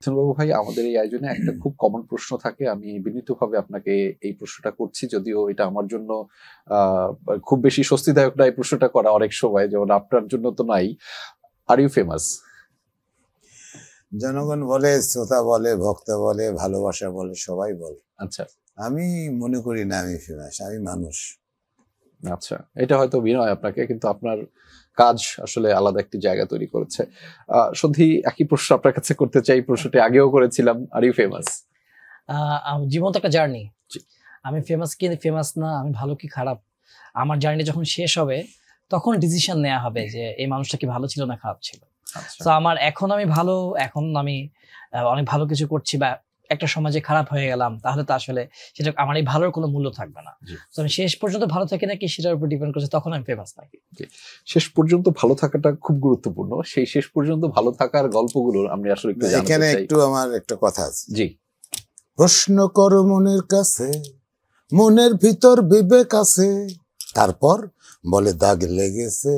মিথুনবাবু ভাই, আমাদের এই আয়োজনে একটা খুব কমন প্রশ্ন থাকে, আমি বিনীতভাবে আপনাকে এই প্রশ্নটা করছি, যদিও এটা আমার জন্য আহ খুব বেশি স্বস্তিদায়ক না এই প্রশ্নটা করা অনেক সময়, যেমন আপনার জন্য তো নাই। Are you famous? জনগণ বলে, শ্রোতা বলে, ভক্ত বলে, ভালোবাসা বলে, সবাই বলে। আচ্ছা আমি মনে করি না আমি ফেমাস, আমি মানুষ। আচ্ছা, এটা হয়তো বিনয় আপনাকে, কিন্তু আপনার কাজ আসলে আলাদা একটি জায়গা তৈরি করেছে। সন্ধি, একই প্রশ্ন আপনার কাছে করতে চাই, প্রশ্নটি আগেও করেছিলাম, আর ইউ ফেমাস? জীবন তো একটা জার্নি। আমি ফেমাস কি ফেমাস না, আমি ভালো কি খারাপ, আমার জার্নি যখন শেষ হবে তখন ডিসিশন নেওয়া হবে যে এই মানুষটা কি ভালো ছিল না খারাপ ছিল। তো আমার এখন আমি ভালো, এখন আমি অনেক ভালো কিছু করছি, বা একটা সমাজে খারাপ হয়ে গেলাম, তাহলে তো আসলে সেটা আমার এই ভালোর কোনো মূল্য থাকবে না। তো আমি শেষ পর্যন্ত ভালো থাকি নাকি সেটার উপর ডিপেন্ড করছে তখন আমি ফেমাস নাকি। শেষ পর্যন্ত ভালো থাকাটা খুব গুরুত্বপূর্ণ। সেই শেষ পর্যন্ত ভালো থাকার গল্পগুলো আমি আসলে একটু জানতে চাই। এখানে একটু আমার একটা কথা আছে। জি। প্রশ্ন করো মনের কাছে, মনের ভিতর বিবেক আছে, তারপর বলে দাগ লেগেছে,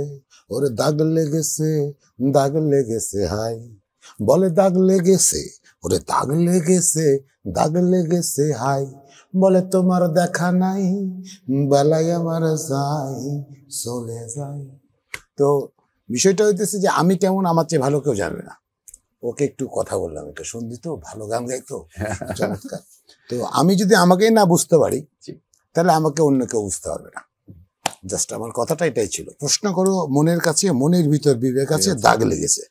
ওরে দাগ লেগেছে, দাগ লেগেছে হাই, বলে দাগ লেগেছে, ওরে দাগ লেগেছে, দাগ লেগেছে হাই, বলে তোমার দেখা নাই, বেলায় আমার যাই, চলে যাই। তো বিষয়টা হইতেছে যে আমি কেমন আমার চেয়ে ভালো কেউ জানবে না। ওকে একটু কথা বললাম, একটু শুনবি তো, ভালো গান গাইতো, চমৎকার। তো আমি যদি আমাকেই না বুঝতে পারি তাহলে আমাকে অন্য কেউ বুঝতে পারবে না। জাস্ট আমার কথাটা এটাই ছিল। প্রশ্ন করো মনের কাছে, মনের ভিতর বিবেক আছে, দাগ লেগেছে।